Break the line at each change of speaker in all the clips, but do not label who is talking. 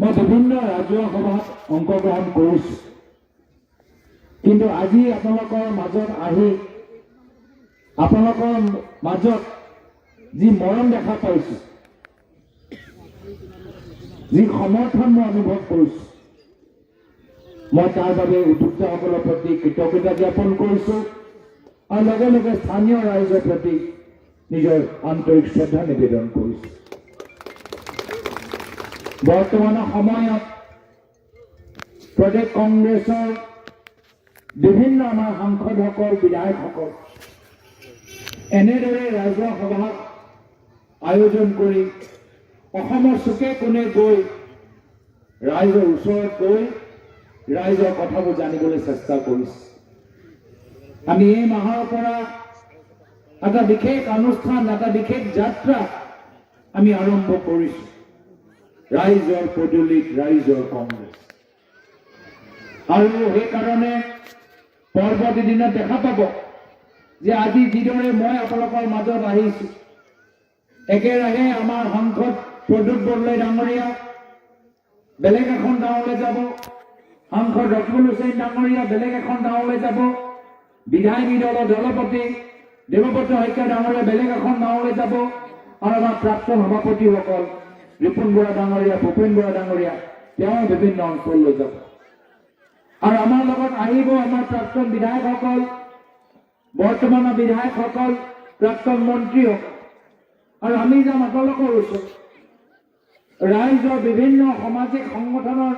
मैं विभिन्न राजहुआ सभात अंशग्रहण करिছোঁ কিন্তু আজি আপোনালোকৰ মাজত আহি আপোনালোকৰ মাজত যি মৰম দেখা পাইছোঁ যি সমৰ্থন মই অনুভৱ কৰিছোঁ মই তাৰ বাবে উদ্যোক্তাসকলৰ প্ৰতি কৃতজ্ঞতা জ্ঞাপন কৰিছোঁ আৰু লগে লগে স্থানীয় ৰাইজৰ প্ৰতি নিজৰ আন্তৰিক শ্ৰদ্ধা নিবেদন কৰিছোঁ বৰ্তমানৰ সময়ত প্ৰদেশ কংগ্ৰেছৰ বিভিন্ন আমাৰ সাংসদসকল বিধায়কসকল এনেদৰে ৰাজহুৱা সভা আয়োজন কৰি অসমৰ চুকে কোণে গৈ ৰাইজৰ ওচৰত গৈ ৰাইজৰ কথাবোৰ জানিবলৈ চেষ্টা কৰিছে আমি এই মাহৰ পৰা এটা বিশেষ অনুষ্ঠান এটা বিশেষ যাত্ৰা আমি আৰম্ভ কৰিছোঁ ৰাইজৰ পদূলিত ৰাইজৰ কংগ্ৰেছ আৰু সেইকাৰণে পৰৱৰ্তী দিনত দেখা পাব যে আজি যিদৰে মই আপোনালোকৰ মাজত আহিছোঁ একেৰাহে আমাৰ সাংসদ প্ৰদ্যুৎ বৰদলৈ ডাঙৰীয়া বেলেগ এখন গাঁৱলৈ যাব সাংসদ ৰকিবুল হুছেইন ডাঙৰীয়া বেলেগ এখন গাঁৱলৈ যাব বিধায়িনী দলৰ দলপতি দেৱব্ৰত শইকীয়া ডাঙৰীয়া বেলেগ এখন গাঁৱলৈ যাব আৰু আমাৰ প্ৰাক্তন সভাপতিসকল ৰিপুণ বৰা ডাঙৰীয়া ভূপেন বৰা ডাঙৰীয়া তেওঁ বিভিন্ন অঞ্চললৈ যাব আৰু আমাৰ লগত আহিব আমাৰ প্ৰাক্তন বিধায়কসকল বৰ্তমানৰ বিধায়কসকল প্ৰাক্তন মন্ত্ৰীসকল আৰু আমি যাম আপোনালোকৰ ওচৰত ৰাইজৰ বিভিন্ন সামাজিক সংগঠনৰ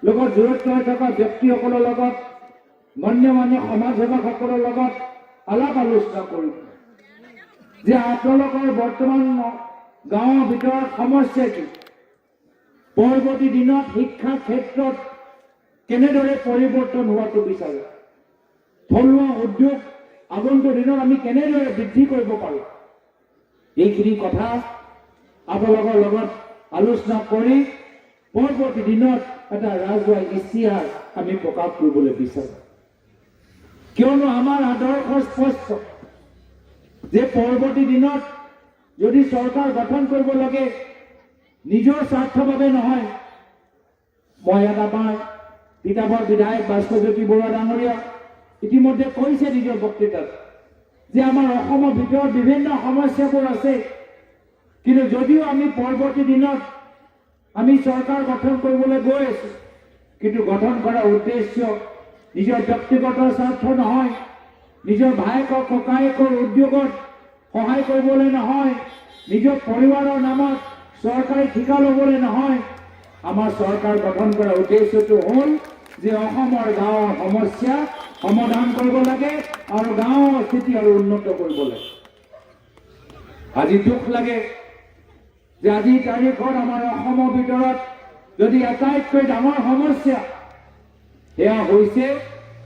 লগত জড়িত হৈ থকা ব্যক্তিসকলৰ লগত মান্য সমাজসেৱকসকলৰ লগত আলাপ আলোচনা কৰিম যে আপোনালোকৰ বৰ্তমান গাঁৱৰ ভিতৰত সমস্যা কি পৰৱৰ্তী দিনত শিক্ষাৰ ক্ষেত্ৰত কেনেদৰে পৰিৱৰ্তন হোৱাটো বিচাৰে থলুৱা উদ্যোগ আগন্তুক দিনত আমি কেনেদৰে বৃদ্ধি কৰিব পাৰোঁ এইখিনি কথা আপোনালোকৰ লগত আলোচনা কৰি পৰৱৰ্তী দিনত এটা ৰাজহুৱা ইস্তিহাৰ আমি প্ৰকাশ কৰিবলৈ বিচাৰোঁ কিয়নো আমাৰ আদৰ্শ স্পষ্ট যে পৰৱৰ্তী দিনত যদি চৰকাৰ গঠন কৰিব লাগে নিজৰ স্বাৰ্থৰ বাবে নহয় মই ইয়াত আমাৰ তিতাবৰ বিধায়ক বাস্কজ্যোতি বৰুৱা ডাঙৰীয়া ইতিমধ্যে কৈছে নিজৰ বক্তৃতাত যে আমাৰ অসমৰ ভিতৰত বিভিন্ন সমস্যাবোৰ আছে কিন্তু যদিও আমি পৰৱৰ্তী দিনত আমি চৰকাৰ গঠন কৰিবলৈ গৈ আছোঁ কিন্তু গঠন কৰাৰ উদ্দেশ্য নিজৰ ব্যক্তিগত স্বাৰ্থ নহয় নিজৰ ভায়েকক ককায়েকৰ উদ্যোগত সহায় কৰিবলৈ নহয় নিজৰ পৰিবাৰৰ নামত চৰকাৰী ঠিকা ল'বলৈ নহয় আমাৰ চৰকাৰ গঠন কৰাৰ উদ্দেশ্যটো হ'ল যে অসমৰ গাঁৱৰ সমস্যা সমাধান কৰিব লাগে আৰু গাঁৱৰ স্থিতি আৰু উন্নত কৰিব লাগে আজি দুখ লাগে যে আজিৰ তাৰিখত আমাৰ অসমৰ ভিতৰত যদি আটাইতকৈ ডাঙৰ সমস্যা সেয়া হৈছে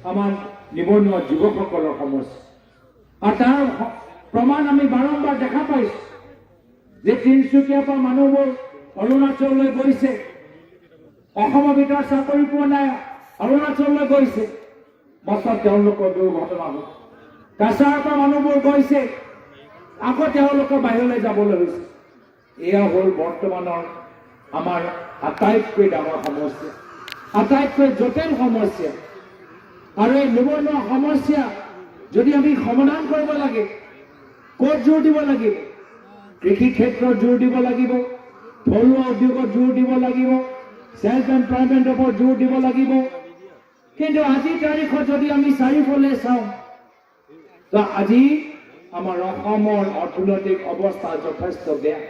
আমাৰ নিবনুৱা যুৱকসকলৰ সমস্যা আৰু তাৰ প্ৰমাণ আমি বাৰম্বাৰ দেখা পাইছোঁ যে তিনিচুকীয়াৰ পৰা মানুহবোৰ অৰুণাচললৈ গৈছে অসমৰ ভিতৰত চাকৰি পোৱা নাই অৰুণাচললৈ গৈছে বাছত তেওঁলোকৰ দুৰ্ঘটনা হ'ল কাছাৰৰ পৰা মানুহবোৰ গৈছে আকৌ তেওঁলোকৰ বাহিৰলৈ যাবলৈ হৈছে এয়া হ'ল বৰ্তমানৰ আমাৰ আটাইতকৈ ডাঙৰ সমস্যা আটাইতকৈ জটিল সমস্যা আৰু এই নিবনুৱা সমস্যা যদি আমি সমাধান কৰিব লাগে ক'ত জোৰ দিব লাগিব কৃষি ক্ষেত্ৰত জোৰ দিব লাগিব থলুৱা উদ্যোগত জোৰ দিব লাগিব সেল্ফ এমপ্লয়মেণ্টৰ ওপৰত জোৰ দিব লাগিব কিন্তু আজিৰ তাৰিখত যদি আমি চাৰিওফালে চাওঁ তো আজি আমাৰ অসমৰ অৰ্থনৈতিক অৱস্থা যথেষ্ট বেয়া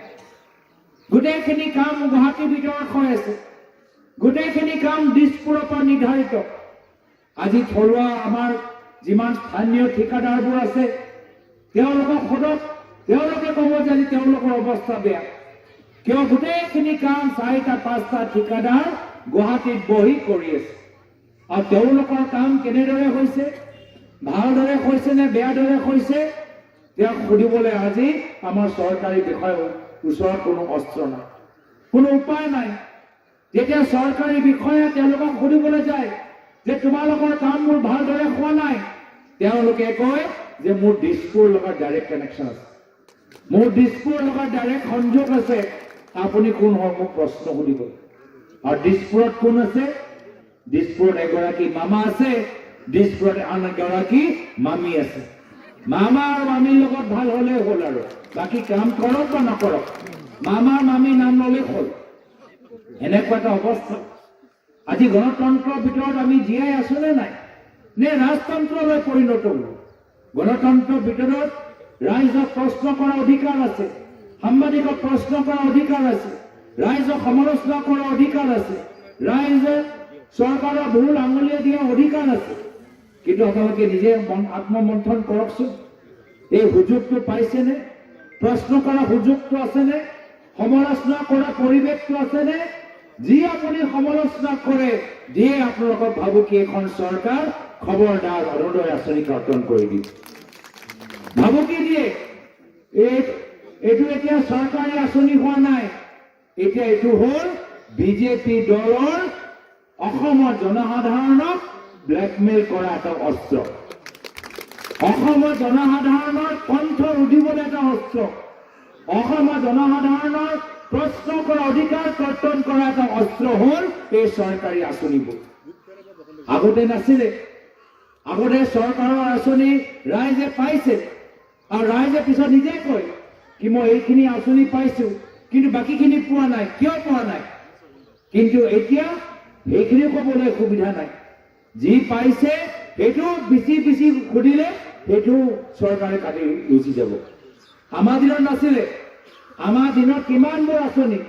গোটেইখিনি কাম গুৱাহাটীৰ ভিতৰত হৈ আছে গোটেইখিনি কাম দিছপুৰৰ পৰা নিৰ্ধাৰিত আজি থলুৱা আমাৰ যিমান স্থানীয় ঠিকাদাৰবোৰ আছে তেওঁলোকক সোধক তেওঁলোকে ক'ব যে আজি তেওঁলোকৰ অৱস্থা বেয়া কিয় গোটেইখিনি কাম 4-5টা ঠিকাদাৰ গুৱাহাটীত বহি কৰি আছে আৰু তেওঁলোকৰ কাম কেনেদৰে হৈছে ভালদৰে হৈছে নে বেয়াদৰে হৈছে তেওঁক সুধিবলৈ আজি আমাৰ চৰকাৰী বিষয়ৰ ওচৰত কোনো অস্ত্ৰ নাই কোনো উপায় নাই যেতিয়া চৰকাৰী বিষয়া তেওঁলোকক সুধিবলৈ যায় যে তোমালোকৰ কামবোৰ ভালদৰে হোৱা নাই তেওঁলোকে কয় যে মোৰ দিছপুৰৰ লগত ডাইৰেক্ট কানেকশ্যন আছে মোৰ দিছপুৰৰ লগত ডাইৰেক্ট সংযোগ আছে আপুনি কোন হয় মোক প্ৰশ্ন সুধিব আৰু দিছপুৰত কোন আছে? দিছপুৰত এগৰাকী মামা আছে, দিছপুৰত আন এগৰাকী মামী আছে। মামা আৰু মামীৰ লগত ভাল হলেই হ'ল, আৰু বাকী কাম কৰক বা নকৰক, মামা মামী নাম ললেই হ'ল। এনেকুৱা এটা অৱস্থা। আজি গণতন্ত্ৰৰ ভিতৰত আমি জীয়াই আছো নে নাই, নে ৰাজতন্ত্ৰলৈ পৰিণত হলো? গণতন্ত্ৰৰ ভিতৰত ৰাইজক প্ৰশ্ন কৰাৰ অধিকাৰ আছে, সাংবাদিকক প্ৰশ্ন কৰাৰ অধিকাৰ আছে, ৰাইজক সমালোচনা কৰাৰ অধিকাৰ আছে, ৰাইজে চৰকাৰৰ ভুল আঙুলিয়াই দিয়াৰ অধিকাৰ আছে। কিন্তু আপোনালোকে নিজে আত্মমন্থন কৰকচোন, এই সুযোগটো পাইছেনে? প্ৰশ্ন কৰাৰ সুযোগটো আছেনে? সমালোচনা কৰাৰ পৰিৱেশটো আছেনে? যি আপুনি সমালোচনা কৰে দিয়ে আপোনালোকক ভাবুকি এখন চৰকাৰ খবৰদাৰ অৰুণোদয় আঁচনি কৰ্তন কৰি দিব, ভাবুকি দিয়ে। এইটো এতিয়া চৰকাৰী আঁচনি হোৱা নাই, এতিয়া এইটো হ'ল বিজেপি দলৰ অসমৰ জনসাধাৰণক ব্লেকমেইল কৰা এটা অস্ত্ৰ, অসমৰ জনসাধাৰণৰ কণ্ঠ ৰুধিবলৈ এটা অস্ত্ৰ, অসমৰ জনসাধাৰণৰ প্ৰশ্ন কৰা অধিকাৰ কৰ্তন কৰা এটা অস্ত্ৰ হ'ল এই চৰকাৰী আঁচনিবোৰ। আগতে নাছিলে, আগতে চৰকাৰৰ আঁচনি ৰাইজে পাইছে আৰু ৰাইজে পিছত নিজে কয় কি মই এইখিনি আঁচনি পাইছো কিন্তু বাকীখিনি পোৱা নাই, কিয় পোৱা নাই? কিন্তু এতিয়া সেইখিনি ক'বলৈ সুবিধা নাই, যি পাইছে সেইটো বেছি সুধিলে সেইটো চৰকাৰে কাটি গুচি যাব। আমাৰ দিনত নাছিলে, আমাৰ দিনত কিমানবোৰ আঁচনি,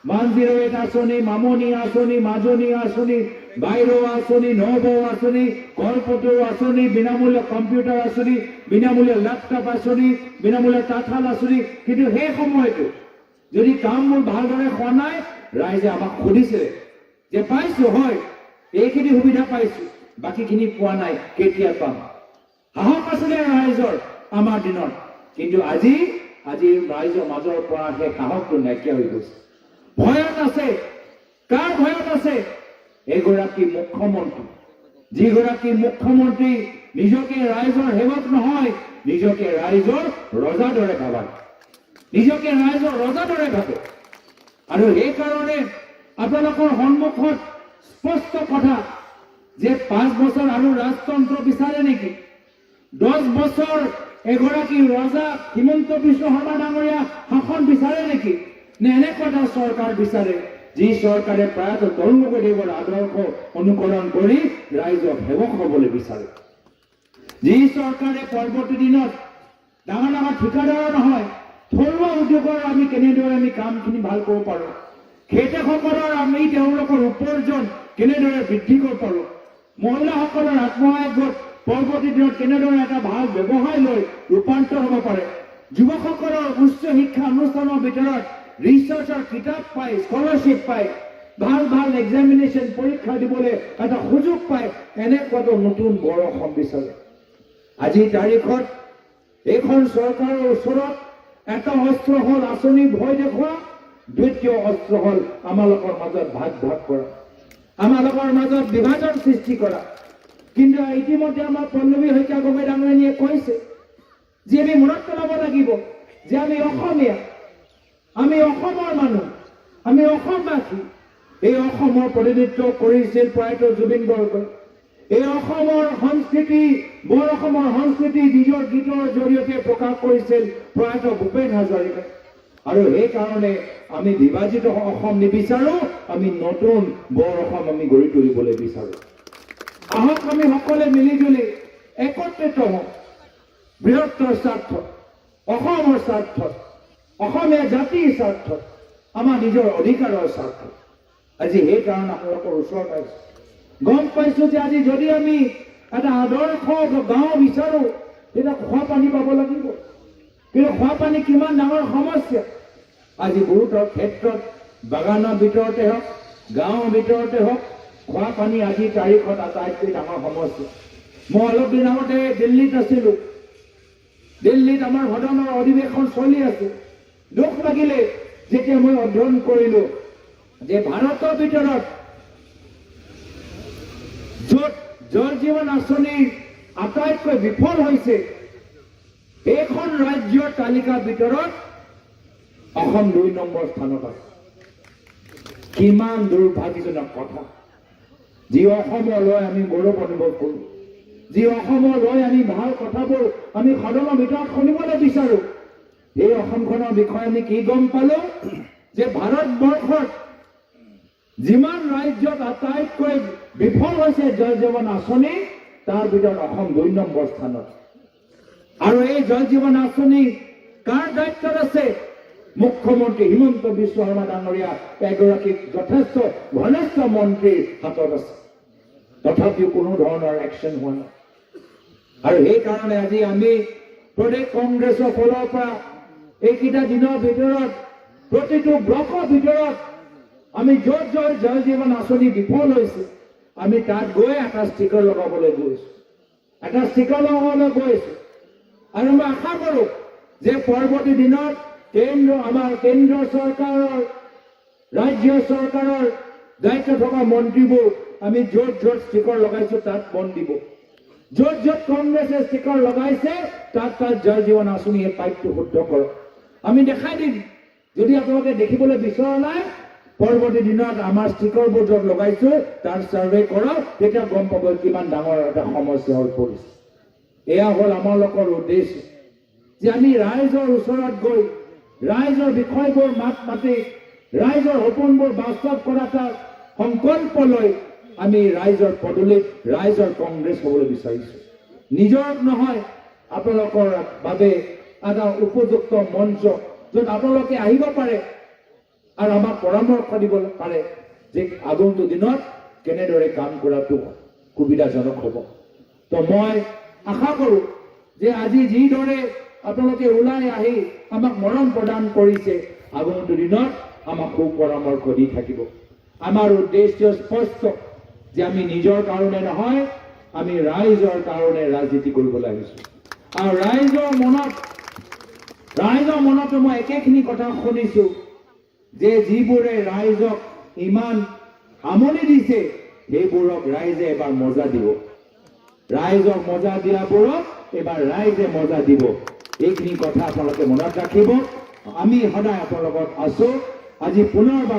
108 আঁচনি, মামনি আঁচনি, মাজনী আঁচনি, বাইৰ আঁচনি, নবৌ আঁচনি, কলপতৌ আঁচনি, বিনামূল্য কম্পিউটাৰ আঁচনি, বিনামূল্য লেপটপ আঁচনি, বিনামূল্য তাঁতশাল আঁচনি। কিন্তু সেই সময়তো যদি কামবোৰ ভালদৰে হোৱা নাই, ৰাইজে আমাক সুধিছিলে যে পাইছো হয়, এইখিনি সুবিধা পাইছো, বাকীখিনি পোৱা নাই, কেতিয়া পাম? সাহস আছিলে ৰাইজৰ আমাৰ দিনত। কিন্তু আজি ৰাইজৰ মাজৰ পৰা সেই সাহসটো নাইকিয়া হৈ গৈছে। ভয়ত আছে। কাৰ ভয়ত আছে? এগৰাকী মুখ্যমন্ত্ৰী, যিগৰাকী মুখ্যমন্ত্ৰী নিজকে ৰাইজৰ সেৱক নহয়, নিজকে ৰাইজৰ ৰজাৰ দৰে ভাবে, নিজকে ৰাইজৰ ৰজাৰ দৰে ভাবে। আৰু সেইকাৰণে আপোনালোকৰ সন্মুখত স্পষ্ট কথা যে 5 বছৰ আৰু ৰাজতন্ত্ৰ বিচাৰে নেকি? 10 বছৰ এগৰাকী ৰজা হিমন্ত বিশ্ব শৰ্মা ডাঙৰীয়া শাসন বিচাৰে নেকি? নে এনেকুৱা এটা চৰকাৰ বিচাৰে যি চৰকাৰে প্ৰায়ত তৰুণ গগৈদেৱৰ আদৰ্শ অনুকৰণ কৰি ৰাইজক সেৱক হ'বলৈ বিচাৰে? যি চৰকাৰে পৰৱৰ্তী দিনত ডাঙৰ ডাঙৰ ঠিকাদাৰৰ নহয়, থলুৱা উদ্যোগৰ আমি কেনেদৰে আমি কামখিনি ভাল কৰিব পাৰোঁ, খেতিয়কসকলৰ আমি তেওঁলোকৰ উপাৰ্জন কেনেদৰে বৃদ্ধি কৰিব পাৰোঁ, মহিলাসকলৰ আত্মসহায়ক গোট পৰৱৰ্তী দিনত কেনেদৰে এটা ভাল ব্যৱসায় লৈ ৰূপান্তৰ হ'ব পাৰে, যুৱকসকলৰ উচ্চ শিক্ষা অনুষ্ঠানৰ ভিতৰত ৰিচাৰ্চৰ কিতাপ পায়, স্কলাৰশ্বিপ পায়, ভাল এক্সামিনেশ্যন পৰীক্ষা দিবলৈ এটা সুযোগ পায়, এনেকুৱাটো নতুন বৰ অসম বিচাৰে। আজিৰ তাৰিখত এইখন চৰকাৰৰ ওচৰত এটা অস্ত্ৰ হ'ল আঁচনি ভয় দেখুওৱা, দ্বিতীয় অস্ত্ৰ হ'ল আমালোকৰ মাজত ভাগ কৰা, আমালোকৰ মাজত বিভাজন সৃষ্টি কৰা। কিন্তু ইতিমধ্যে আমাৰ পল্লৱী শইকীয়া গগৈ ডাঙৰীয়ানীয়ে কৈছে যে আমি মনত পেলাব লাগিব যে আমি অসমীয়া, আমি অসমৰ মানুহ, আমি অসমবাসী। এই অসমৰ প্ৰতিনিধিত্ব কৰিছিল প্ৰয়াত জুবিন গাৰ্গে। এই অসমৰ সংস্কৃতি, বৰ অসমৰ সংস্কৃতি নিজৰ গীতৰ জৰিয়তে প্ৰকাশ কৰিছিল প্ৰয়াত ভূপেন হাজৰিকাই। আৰু সেইকাৰণে আমি বিভাজিত অসম নিবিচাৰো, আমি নতুন বৰ অসম আমি গঢ়ি তুলিবলৈ বিচাৰো। আহক আমি সকলোৱে মিলিজুলি একত্ৰিত হওঁ বৃহত্তৰ স্বাৰ্থত, অসমৰ স্বাৰ্থত, অসমীয়া জাতিৰ স্বাৰ্থত, আমাৰ নিজৰ অধিকাৰৰ স্বাৰ্থত। আজি সেইকাৰণে আপোনালোকৰ ওচৰত আহিছোঁ। গম পাইছো যে আজি যদি আমি এটা আদৰ্শ গাঁও বিচাৰো তেতিয়া খোৱা পানী পাব লাগিব। কিন্তু খোৱা পানী কিমান ডাঙৰ সমস্যা। আজি বহুতৰ ক্ষেত্ৰত বাগানৰ ভিতৰতে হওক, গাঁৱৰ ভিতৰতে হওক, খোৱা পানী আজিৰ তাৰিখত আটাইতকৈ ডাঙৰ সমস্যা। মই অলপ দিন আগতে দিল্লীত আছিলো। দিল্লীত আমাৰ সদনৰ অধিৱেশন চলি আছে। দুখ লাগিলে যেতিয়া মই অধ্যয়ন কৰিলো যে ভাৰতৰ ভিতৰত য'ত জল জীৱন আঁচনি আটাইতকৈ বিফল হৈছে এইখন ৰাজ্যৰ তালিকাৰ ভিতৰত অসম 2 নম্বৰ স্থানত আছে। কিমান দুৰ্ভাগ্যজনক কথা। যি অসমলৈ আমি গৌৰৱ অনুভৱ কৰোঁ, যি অসমলৈ আমি ভাল কথাবোৰ আমি সদনৰ ভিতৰত শুনিবলৈ বিচাৰোঁ, এই অসমখনৰ বিষয়ে আমি কি গম পালো যে ভাৰতবৰ্ষত যিমান ৰাজ্যত আটাইতকৈ বিফল হৈছে জল জীৱন আঁচনি, তাৰ ভিতৰত অসম ২ নম্বৰ স্থানত। আৰু এই জল জীৱন আঁচনি কাৰ দায়িত্বত আছে? মুখ্যমন্ত্ৰী হিমন্ত বিশ্ব শৰ্মা ডাঙৰীয়া এগৰাকী যথেষ্ট ঘনিষ্ঠ মন্ত্ৰীৰ হাতত আছে। তথাপিও কোনো ধৰণৰ একশ্যন হোৱা নাই। আৰু সেইকাৰণে আজি আমি প্ৰদেশ কংগ্ৰেছৰ ফালৰ পৰা এইকেইটা দিনৰ ভিতৰত প্ৰতিটো ব্লকৰ ভিতৰত আমি য'ত য'ত জল জীৱন আঁচনি বিফল হৈছে, আমি তাত গৈ এটা ষ্টিকাৰ লগাবলৈ গৈছোঁ, আৰু মই আশা কৰোঁ যে পৰৱৰ্তী দিনত আমাৰ কেন্দ্ৰ চৰকাৰৰ, ৰাজ্য চৰকাৰৰ দায়িত্ব থকা মন্ত্ৰীবোৰ আমি য'ত য'ত ষ্টিকাৰ লগাইছোঁ তাত মন দিব। য'ত য'ত কংগ্ৰেছে ষ্টিকাৰ লগাইছে তাত তাত জল জীৱন আঁচনি এই পাইপটো শুদ্ধ কৰক। আমি দেখাই দিম। যদি আপোনালোকে দেখিবলৈ বিচৰা নাই, পৰৱৰ্তী দিনত আমাৰ ষ্টিকাৰবোৰ য'ত লগাইছোঁ তাৰ ছাৰ্ভে কৰক, তেতিয়া গম পাব কিমান ডাঙৰ এটা সমস্যা হৈ পৰিছে। এয়া হ'ল আমালোকৰ উদ্দেশ্য যে আমি ৰাইজৰ ওচৰত গৈ ৰাইজৰ বিষয়বোৰ মাত মাতি ৰাইজৰ সপোনবোৰ বাস্তৱ কৰা এটা সংকল্প লৈ আমি ৰাইজৰ পদূলিত ৰাইজৰ কংগ্ৰেছ হ'বলৈ বিচাৰিছোঁ। নিজৰ নহয়, আপোনালোকৰ বাবে এটা উপযুক্ত মঞ্চ য'ত আপোনালোকে আহিব পাৰে আৰু আমাক পৰামৰ্শ দিব পাৰে যে আগন্তুক দিনত কেনেদৰে কাম কৰাটো সুবিধাজনক হ'ব। তো মই আশা কৰোঁ যে আজি যিদৰে আপোনালোকে ওলাই আহি আমাক মৰম প্ৰদান কৰিছে, আগন্তুক দিনত আমাক সুপৰামৰ্শ দি থাকিব। আমাৰ উদ্দেশ্য স্পষ্ট যে আমি নিজৰ কাৰণে নহয়, আমি ৰাইজৰ কাৰণে ৰাজনীতি কৰিবলৈ আহিছোঁ। আৰু ৰাইজৰ মনতো মই একেখিনি কথা শুনিছোঁ যে যিবোৰে ৰাইজক ইমান আমনি দিছে সেইবোৰক ৰাইজে এবাৰ মজা দিব। ৰাইজক মজা দিয়াবোৰক এবাৰ ৰাইজে মজা দিব। এইখিনি কথা আপোনালোকে মনত ৰাখিব। আমি সদায় আপোনালোকৰ লগত আছোঁ। আজি পুনৰবাৰ